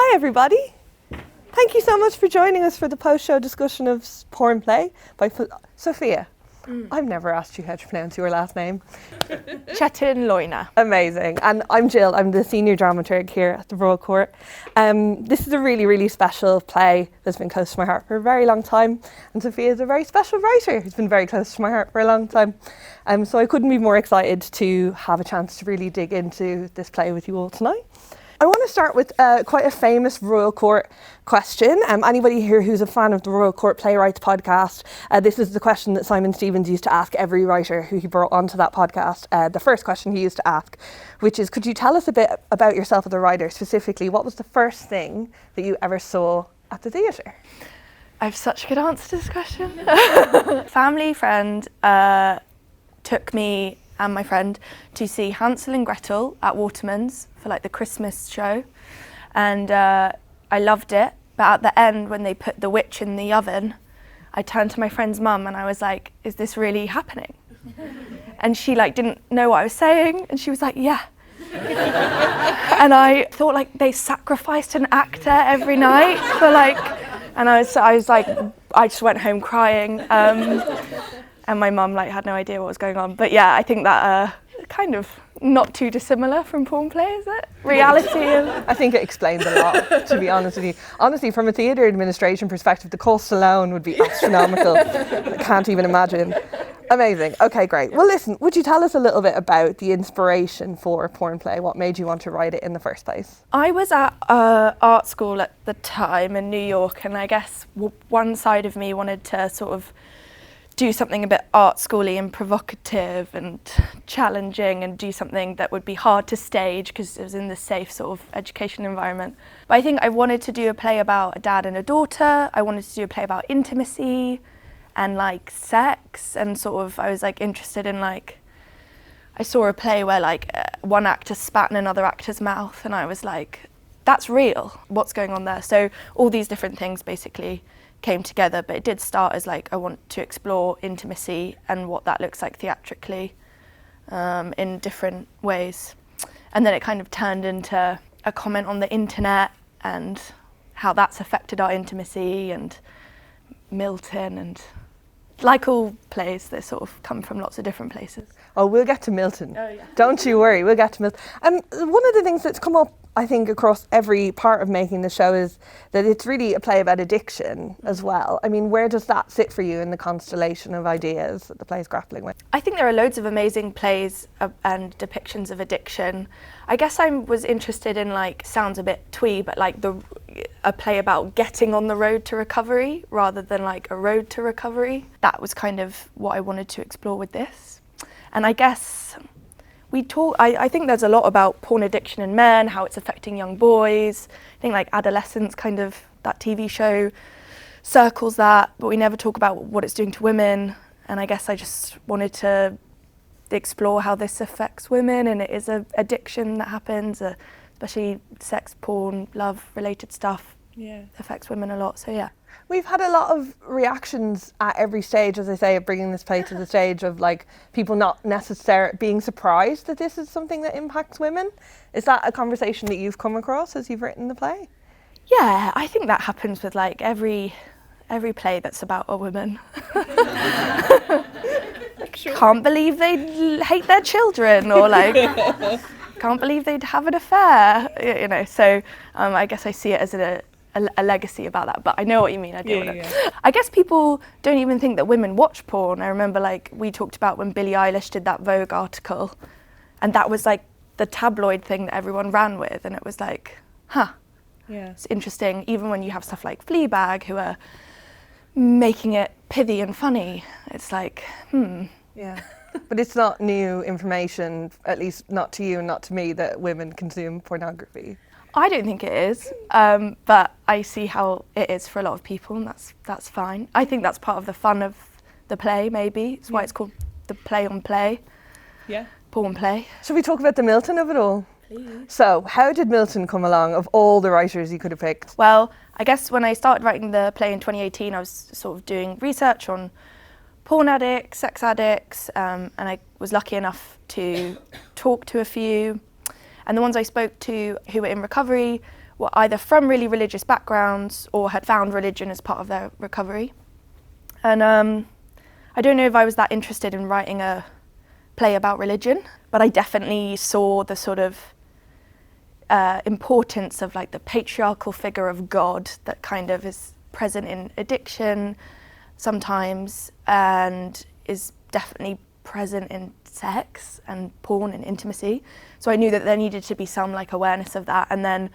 Hi everybody. Thank you so much for joining us for the post-show discussion of Porn Play by Sophia. I've never asked you how to pronounce your last name. Chetin-Leuner. Amazing. And I'm Jill. I'm the senior dramaturg here at the Royal Court. This is a really, really special play that's been close to my heart for a very long time. And Sophia is a very special writer who's been very close to my heart for a long time. So I couldn't be more excited to have a chance to really dig into this play with you all tonight. I want to start with quite a famous Royal Court question. Anybody here who's a fan of the Royal Court Playwrights podcast, this is the question that Simon Stevens used to ask every writer who he brought onto that podcast. The first question he used to ask, which is, could you tell us a bit about yourself as a writer? Specifically, what was the first thing that you ever saw at the theatre? I have such a good answer to this question. Family friend took me and my friend to see Hansel and Gretel at Waterman's for like the Christmas show, and I loved it. But at the end, when they put the witch in the oven, I turned to my friend's mum and I was like, "Is this really happening?" And she like didn't know what I was saying, and she was like, "Yeah." And I thought like they sacrificed an actor every night for like, and I was like, I just went home crying. And my mum like had no idea what was going on. But yeah, I think that kind of not too dissimilar from Porn Play, is it? Reality. I think it explains a lot, to be honest with you. Honestly, from a theatre administration perspective, the cost alone would be astronomical. I can't even imagine. Amazing. Okay, great. Well, listen, would you tell us a little bit about the inspiration for Porn Play? What made you want to write it in the first place? I was at art school at the time in New York, and I guess one side of me wanted to sort of do something a bit art schooly and provocative and challenging, and do something that would be hard to stage because it was in this safe sort of education environment. But I think I wanted to do a play about a dad and a daughter. I wanted to do a play about intimacy and like sex, and sort of I was like interested in like, I saw a play where like one actor spat in another actor's mouth, and I was like, that's real, what's going on there? So all these different things basically came together, but it did start as like I want to explore intimacy and what that looks like theatrically in different ways, and then it kind of turned into a comment on the internet and how that's affected our intimacy, and Milton, and like all plays, they sort of come from lots of different places. Oh, we'll get to Milton. Oh, yeah. Don't you worry, we'll get to Milton. And one of the things that's come up, I think, across every part of making the show is that it's really a play about addiction as well. I mean, where does that sit for you in the constellation of ideas that the play's grappling with? I think there are loads of amazing plays and depictions of addiction. I guess I was interested in, like, sounds a bit twee, but like a play about getting on the road to recovery rather than like a road to recovery. That was kind of what I wanted to explore with this. And I guess I think there's a lot about porn addiction in men, how it's affecting young boys. I think like adolescence, kind of, that TV show circles that, but we never talk about what it's doing to women. And I guess I just wanted to explore how this affects women, and it is an addiction that happens, especially sex, porn, love related stuff. Yeah, affects women a lot, so yeah. We've had a lot of reactions at every stage, as I say, of bringing this play to the stage, of like people not necessarily being surprised that this is something that impacts women. Is that a conversation that you've come across as you've written the play? Yeah, I think that happens with like every play that's about a woman. Sure. Can't believe they'd hate their children, or like can't believe they'd have an affair, you know. So I guess I see it as a legacy about that, but I know what you mean. I guess people don't even think that women watch porn. I remember like we talked about when Billie Eilish did that Vogue article, and that was like the tabloid thing that everyone ran with, and it was like, it's interesting. Even when you have stuff like Fleabag who are making it pithy and funny, it's like, Yeah, but it's not new information, at least not to you and not to me, that women consume pornography. I don't think it is, but I see how it is for a lot of people, and that's fine. I think that's part of the fun of the play, maybe. It's why it's called the play on play. Yeah. Porn Play. Shall we talk about the Milton of it all? Please. So, how did Milton come along, of all the writers you could have picked? Well, I guess when I started writing the play in 2018, I was sort of doing research on porn addicts, sex addicts, and I was lucky enough to talk to a few. And the ones I spoke to who were in recovery were either from really religious backgrounds or had found religion as part of their recovery. And I don't know if I was that interested in writing a play about religion, but I definitely saw the sort of importance of like the patriarchal figure of God that kind of is present in addiction sometimes, and is definitely present in sex and porn and intimacy. So I knew that there needed to be some like awareness of that. And then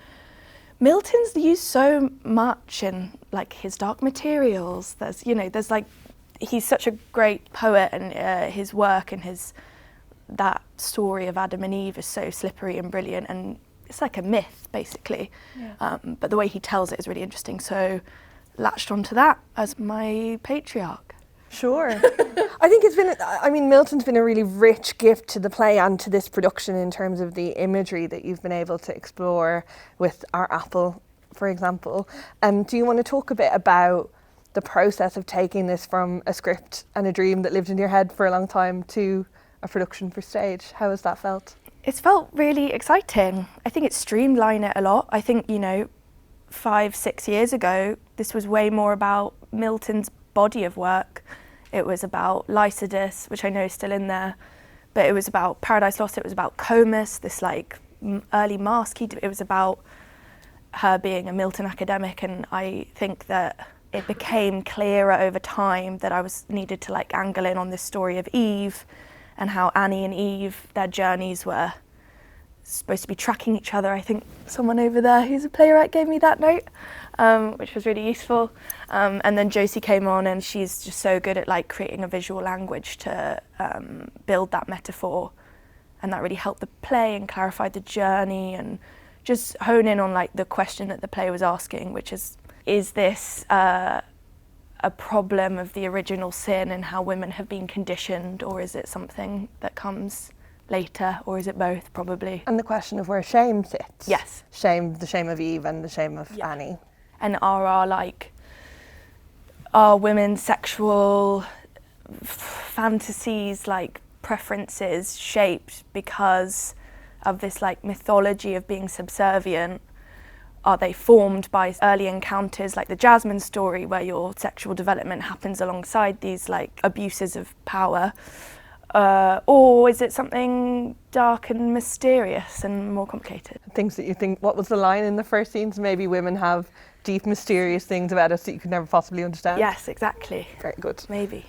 Milton's used so much in like his Dark Materials. There's like, he's such a great poet, and his work and that story of Adam and Eve is so slippery and brilliant, and it's like a myth basically. Yeah. But the way he tells it is really interesting. So latched onto that as my patriarch. Sure. I think Milton's been a really rich gift to the play and to this production in terms of the imagery that you've been able to explore with our apple, for example. Do you want to talk a bit about the process of taking this from a script and a dream that lived in your head for a long time to a production for stage? How has that felt? It's felt really exciting. I think it's streamlined it a lot. I think, 5-6 years ago, this was way more about Milton's body of work. It was about Lycidas, which I know is still in there, but it was about Paradise Lost, it was about Comus, this like early masque. It was about her being a Milton academic, and I think that it became clearer over time that I needed to like angle in on this story of Eve and how Annie and Eve, their journeys were supposed to be tracking each other. I think someone over there who's a playwright gave me that note, which was really useful. And then Josie came on, and she's just so good at like creating a visual language to build that metaphor, and that really helped the play and clarified the journey and just hone in on like the question that the play was asking, which is this a problem of the original sin and how women have been conditioned, or is it something that comes later, or is it both, probably? And the question of where shame sits. Yes. The shame of Eve and the shame of Annie. And are women's sexual fantasies, like preferences, shaped because of this like mythology of being subservient? Are they formed by early encounters like the Jasmine story, where your sexual development happens alongside these like abuses of power? Or is it something dark and mysterious and more complicated? Things that you think, what was the line in the first scenes? Maybe women have deep, mysterious things about us that you could never possibly understand? Yes, exactly. Very good. Maybe.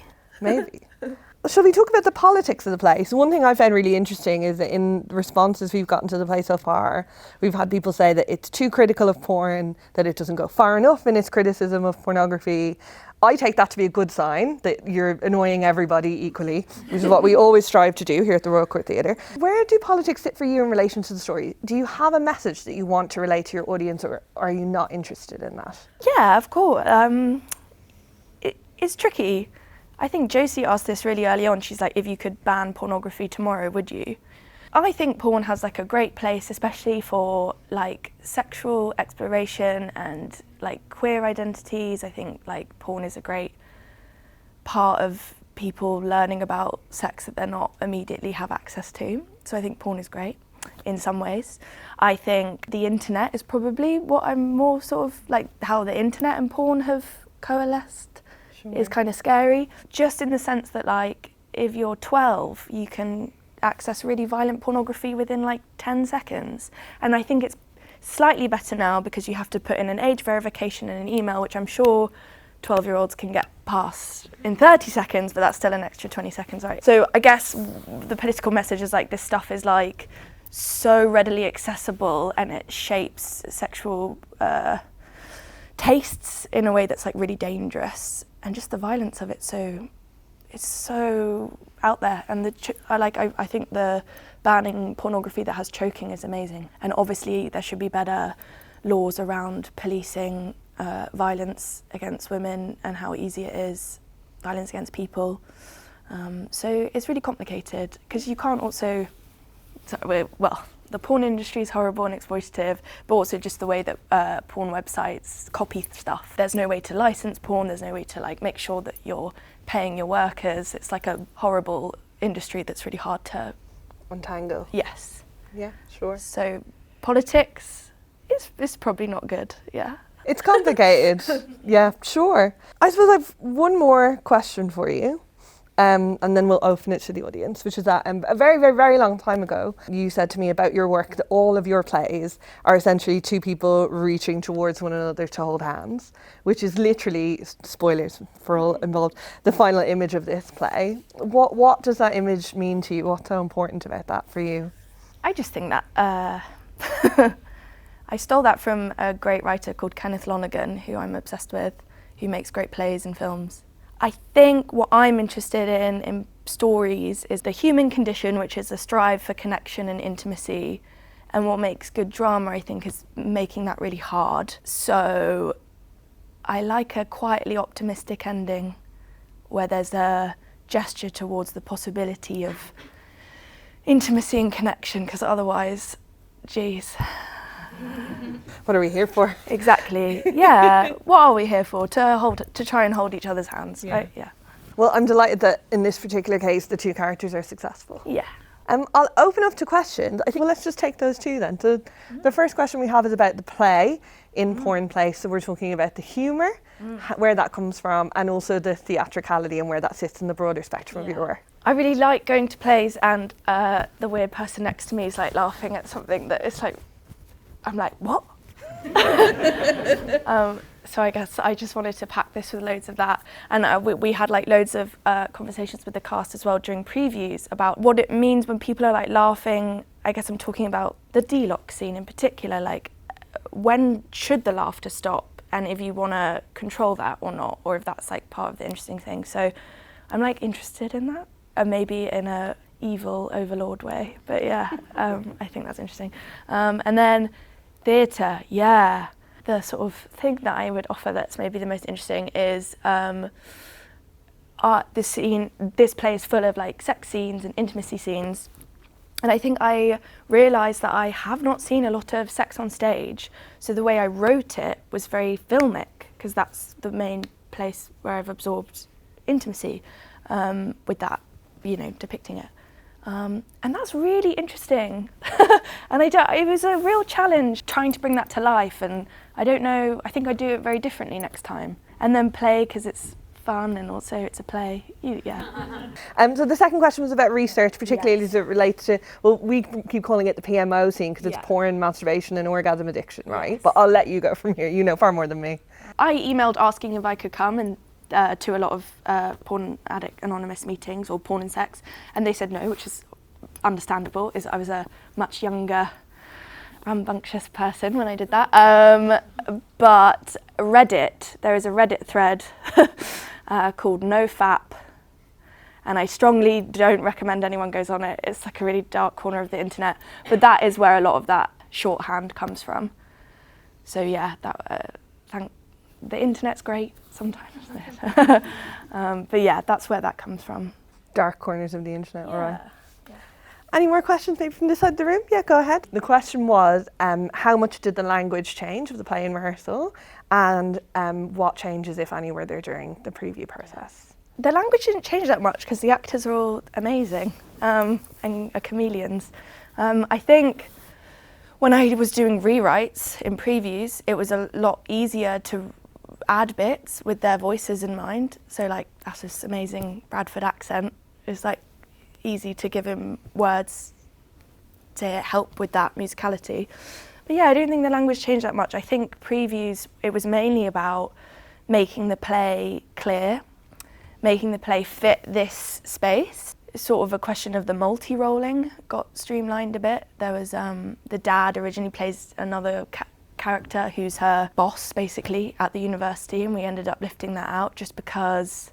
Shall we talk about the politics of the play? So one thing I found really interesting is that in responses we've gotten to the play so far, we've had people say that it's too critical of porn, that it doesn't go far enough in its criticism of pornography. I take that to be a good sign, that you're annoying everybody equally, which is what we always strive to do here at the Royal Court Theatre. Where do politics sit for you in relation to the story? Do you have a message that you want to relate to your audience, or are you not interested in that? Yeah, of course. It's tricky. I think Josie asked this really early on. She's like, if you could ban pornography tomorrow, would you? I think porn has like a great place, especially for like sexual exploration and like queer identities. I think like porn is a great part of people learning about sex that they're not immediately have access to. So I think porn is great in some ways. I think the internet is probably what I'm more sort of like, how the internet and porn have coalesced. Is kind of scary, just in the sense that like if you're 12 you can access really violent pornography within like 10 seconds, and I think it's slightly better now because you have to put in an age verification in an email, which I'm sure 12-year-olds can get past in 30 seconds, but that's still an extra 20 seconds, right? So I guess the political message is like this stuff is like so readily accessible, and it shapes sexual tastes in a way that's like really dangerous. And just the violence of it, so it's so out there. And I think the banning pornography that has choking is amazing. And obviously there should be better laws around policing violence against women and how easy it is, violence against people. So it's really complicated because you can't also, the porn industry is horrible and exploitative, but also just the way that porn websites copy stuff. There's no way to license porn, there's no way to like make sure that you're paying your workers. It's like a horrible industry that's really hard to untangle. Yes. Yeah, sure. So politics it's probably not good, yeah. It's complicated. Yeah, sure. I suppose I've one more question for you. And then we'll open it to the audience, which is that a very, very, very long time ago, you said to me about your work that all of your plays are essentially two people reaching towards one another to hold hands, which is literally, spoilers for all involved, the final image of this play. What does that image mean to you? What's so important about that for you? I just think that I stole that from a great writer called Kenneth Lonergan, who I'm obsessed with, who makes great plays and films. I think what I'm interested in stories is the human condition, which is a strive for connection and intimacy. And what makes good drama, I think, is making that really hard. So I like a quietly optimistic ending where there's a gesture towards the possibility of intimacy and connection, because otherwise, geez. What are we here for? Exactly. Yeah. What are we here for? To try and hold each other's hands, right? Yeah. Well, I'm delighted that in this particular case, the two characters are successful. Yeah. I'll open up to questions. I think, well, let's just take those two then. So the first question we have is about the play in Porn Place. So we're talking about the humour, where that comes from, and also the theatricality and where that sits in the broader spectrum of your work. I really like going to plays and the weird person next to me is like laughing at something that is like, I'm like, what? So I guess I just wanted to pack this with loads of that. And we had like loads of conversations with the cast as well during previews about what it means when people are like laughing. I guess I'm talking about the D-lock scene in particular, like when should the laughter stop? And if you want to control that or not, or if that's like part of the interesting thing. So I'm like interested in that, maybe in a evil overlord way. But yeah, I think that's interesting. And then theatre, yeah. The sort of thing that I would offer that's maybe the most interesting is this play is full of like sex scenes and intimacy scenes. And I think I realised that I have not seen a lot of sex on stage. So the way I wrote it was very filmic, because that's the main place where I've absorbed intimacy with that, you know, depicting it. And that's really interesting. And it was a real challenge trying to bring that to life. And I don't know, I think I'd do it very differently next time. And then play, because it's fun and also it's a play. Yeah. So the second question was about research, particularly as it relates to, well, we keep calling it the PMO scene because it's porn, masturbation and orgasm addiction, right? Yes. But I'll let you go from here. You know far more than me. I emailed asking if I could come and to a lot of Porn Addict Anonymous meetings or porn and sex, and they said no, which is understandable, as I was a much younger, rambunctious person when I did that. But Reddit, there is a Reddit thread called NoFap, and I strongly don't recommend anyone goes on it. It's like a really dark corner of the internet, but that is where a lot of that shorthand comes from. So yeah, that the internet's great sometimes. But yeah, that's where that comes from. Dark corners of the internet, all right. Yeah. Any more questions maybe from this side of the room? Yeah, go ahead. The question was, how much did the language change of the play in rehearsal, and what changes, if any, were there during the preview process? The language didn't change that much because the actors are all amazing and are chameleons. I think when I was doing rewrites in previews, it was a lot easier to add bits with their voices in mind. So like, that's this amazing Bradford accent. It's like easy to give him words to help with that musicality. But yeah, I don't think the language changed that much. I think previews, it was mainly about making the play clear, making the play fit this space. It's sort of a question of the multi-rolling got streamlined a bit. There was the dad originally plays another character who's her boss basically at the university, and we ended up lifting that out just because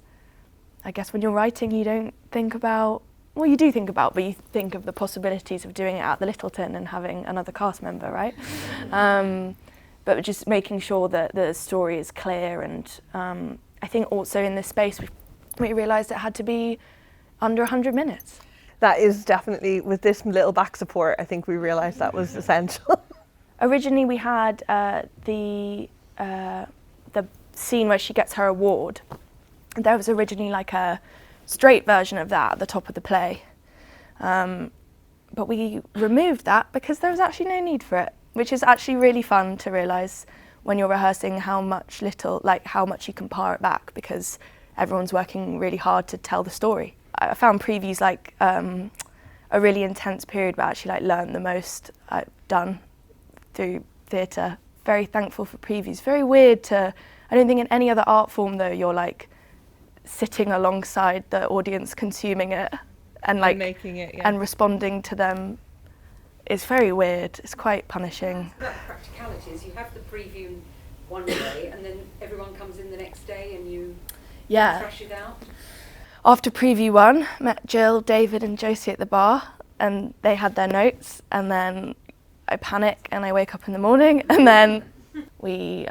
I guess when you're writing you don't think about, well you do think about, but you think of the possibilities of doing it at the Littleton and having another cast member, right? But just making sure that the story is clear, and I think also in this space we realised it had to be under 100 minutes. That is definitely, with this little back support, I think we realised that was essential. Originally we had the scene where she gets her award. There was originally like a straight version of that at the top of the play. But we removed that because there was actually no need for it. which is actually really fun to realise when you're rehearsing how much you can par it back, because everyone's working really hard to tell the story. I found previews like a really intense period, but actually like learned the most I've done through theatre. Very thankful for previews. Very weird I don't think in any other art form though you're like sitting alongside the audience consuming it and like making it, and responding to them. It's very weird. It's quite punishing. That's about practicalities. You have the preview one day and then everyone comes in the next day and you thrash it out. After preview one, met Jill, David and Josie at the bar, and they had their notes, and then I panic and I wake up in the morning, and then we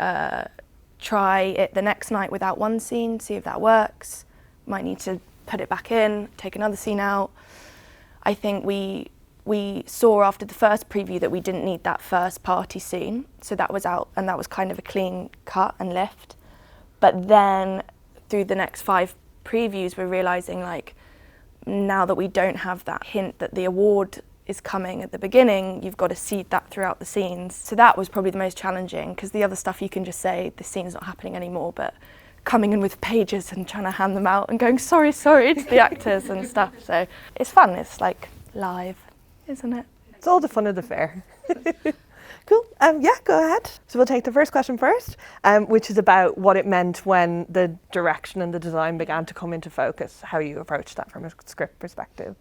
try it the next night without one scene, see if that works. Might need to put it back in, take another scene out. I think we saw after the first preview that we didn't need that first party scene, so that was out, and that was kind of a clean cut and lift. But then through the next 5 previews, we're realising like now that we don't have that hint that the award is coming at the beginning, you've got to seed that throughout the scenes. So that was probably the most challenging, because the other stuff you can just say the scene's not happening anymore, but coming in with pages and trying to hand them out and going sorry to the actors and stuff. So it's fun, it's like live, isn't it? It's all the fun of the fair. Cool. Yeah, go ahead. So we'll take the first question first, which is about what it meant when the direction and the design began to come into focus, how you approached that from a script perspective.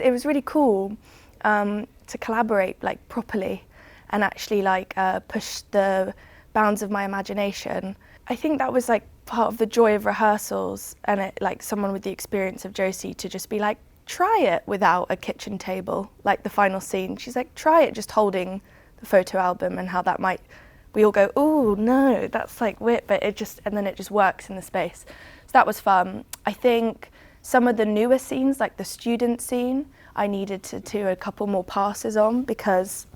It was really cool to collaborate like properly and actually like push the bounds of my imagination. I think that was like part of the joy of rehearsals, and it like someone with the experience of Josie to just be like, try it without a kitchen table, like the final scene. She's like, try it just holding the photo album, and how that might, we all go, oh no, that's like weird, but it just, and then it just works in the space. So that was fun. I think some of the newer scenes, like the student scene, I needed to do a couple more passes on, because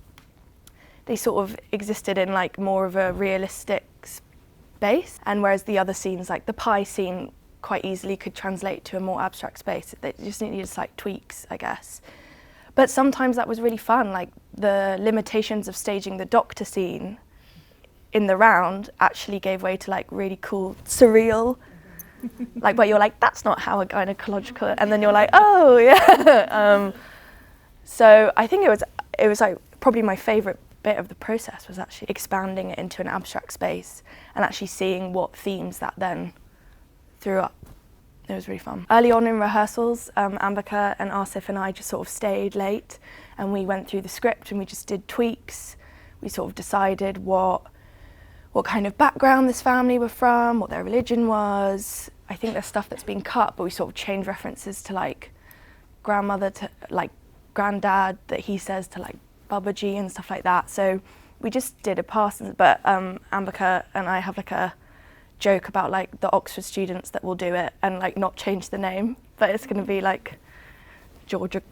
they sort of existed in like more of a realistic space, and whereas the other scenes, like the pie scene, quite easily could translate to a more abstract space. They just needed slight tweaks, I guess. But sometimes that was really fun, like the limitations of staging the doctor scene in the round actually gave way to like really cool, surreal, like where you're like, that's not how a gynecological, and then you're like, oh yeah. So I think it was like probably my favourite bit of the process was actually expanding it into an abstract space and actually seeing what themes that then threw up. It was really fun. Early on in rehearsals, Ambika and Asif and I just sort of stayed late and we went through the script and we just did tweaks. We sort of decided what kind of background this family were from, what their religion was. I think there's stuff that's been cut, but we sort of changed references to like grandmother to like granddad that he says to like Babaji and stuff like that. So we just did a pass, but Ambika and I have like a joke about like the Oxford students that will do it and like not change the name, but it's going to be like Georgia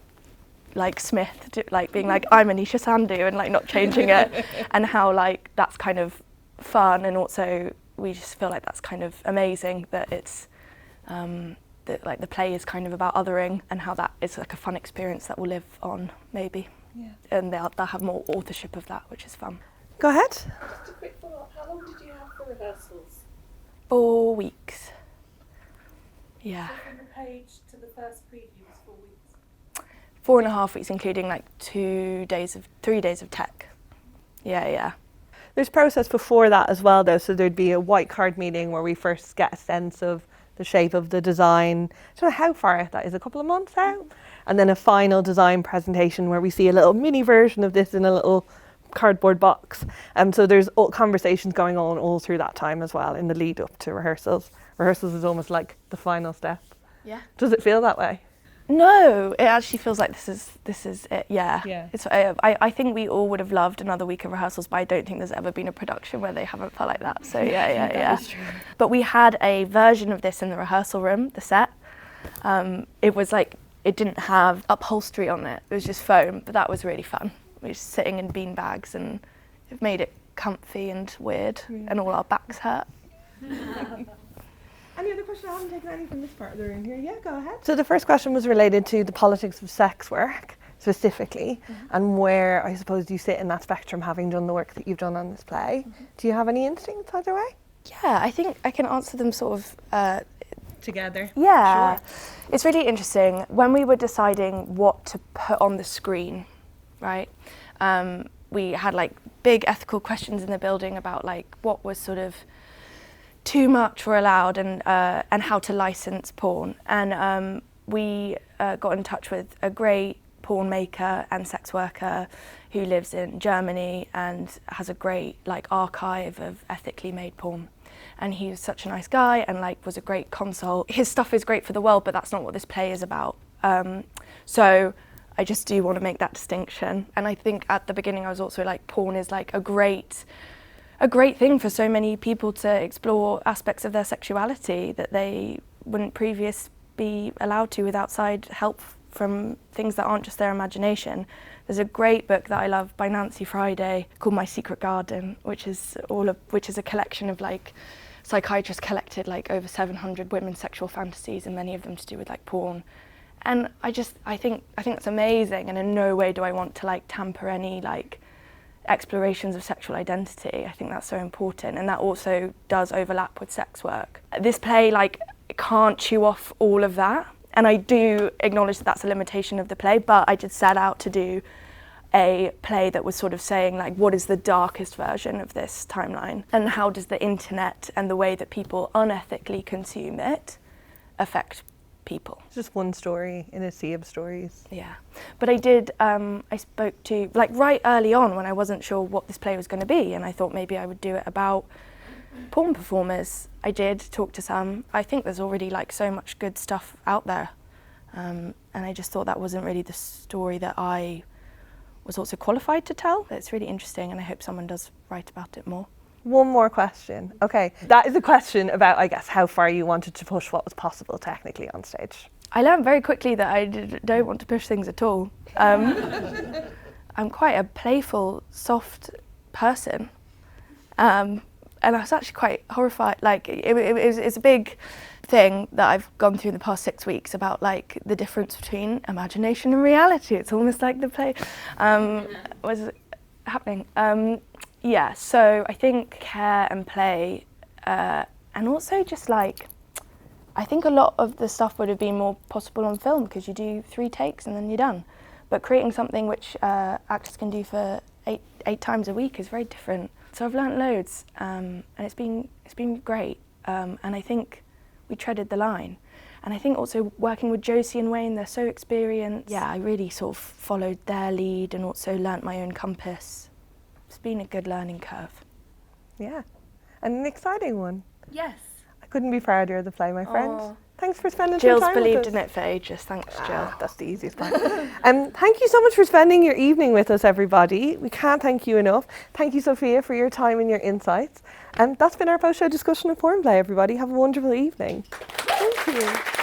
like Smith like being like I'm Anisha Sandhu and like not changing it, and how like that's kind of fun, and also we just feel like that's kind of amazing that it's that like the play is kind of about othering, and how that is like a fun experience that will live on maybe. Yeah. And they'll have more authorship of that, which is fun. Go ahead. Just a quick follow-up, how long did you have for rehearsals? 4 weeks. Yeah. So from the page to the first preview was 4 weeks? 4.5 weeks, including like 3 days of tech. Yeah. There's process before that as well though, so there'd be a white card meeting where we first get a sense of the shape of the design. I don't know how far out that is, a couple of months out? And then a final design presentation where we see a little mini version of this in a little cardboard box. So there's conversations going on all through that time as well in the lead up to rehearsals. Rehearsals is almost like the final step. Yeah. Does it feel that way? No, it actually feels like this is it. Yeah. Yeah. It's I think we all would have loved another week of rehearsals, but I don't think there's ever been a production where they haven't felt like that. So yeah. That is true. But we had a version of this in the rehearsal room, the set. It was like it didn't have upholstery on it. It was just foam, but that was really fun. We were just sitting in bean bags and it made it comfy and weird, and all our backs hurt. Any other questions? I haven't taken any from this part of the room here. Yeah, go ahead. So the first question was related to the politics of sex work. specifically, and where I suppose you sit in that spectrum, having done the work that you've done on this play. Do you have any instincts either way? Yeah, I think I can answer them sort of Together. yeah. Sure. It's really interesting. When we were deciding what to put on the screen, right, we had like big ethical questions in the building about like what was sort of too much or allowed, and how to license porn. And we got in touch with a great porn maker and sex worker who lives in Germany and has a great like archive of ethically made porn. And he was such a nice guy and like was a great consult. His stuff is great for the world, but that's not what this play is about. So I just do want to make that distinction. And I think at the beginning I was also like, porn is like a great thing for so many people to explore aspects of their sexuality that they wouldn't previously be allowed to with outside help from things that aren't just their imagination. There's a great book that I love by Nancy Friday called My Secret Garden, which is a collection of like psychiatrists collected like over 700 women's sexual fantasies, and many of them to do with like porn. And I think that's amazing, and in no way do I want to like tamper any like explorations of sexual identity. I think that's so important, and that also does overlap with sex work. This play like can't chew off all of that, and I do acknowledge that that's a limitation of the play, but I did set out to do a play that was sort of saying like, what is the darkest version of this timeline, and how does the internet and the way that people unethically consume it affect people. It's just one story in a sea of stories. Yeah, but I spoke to, like right early on when I wasn't sure what this play was going to be, and I thought maybe I would do it about porn performers. I did talk to some. I think there's already like so much good stuff out there, and I just thought that wasn't really the story that I was also qualified to tell. It's really interesting, and I hope someone does write about it more. One more question. Okay, that is a question about, I guess, how far you wanted to push what was possible technically on stage. I learned very quickly that I don't want to push things at all. I'm quite a playful, soft person, and I was actually quite horrified. Like it's a big thing that I've gone through in the past 6 weeks about like the difference between imagination and reality. It's almost like the play was happening. Yeah, so I think care and play, and also just like, I think a lot of the stuff would have been more possible on film because you do 3 takes and then you're done. But creating something which actors can do for eight times a week is very different. So I've learnt loads, and it's been great. And I think we treaded the line. And I think also working with Josie and Wayne, they're so experienced. Yeah, I really sort of followed their lead and also learnt my own compass. It's been a good learning curve. Yeah, and an exciting one. Yes. I couldn't be prouder of the play, my friend. Aw. Thanks for spending some Jill's time with believed us. in it for ages. Thanks, Jill. That's the easiest part. Thank you so much for spending your evening with us, everybody. We can't thank you enough. Thank you, Sophia, for your time and your insights. And that's been our post-show discussion of Porn Play, everybody. Have a wonderful evening. Thank you.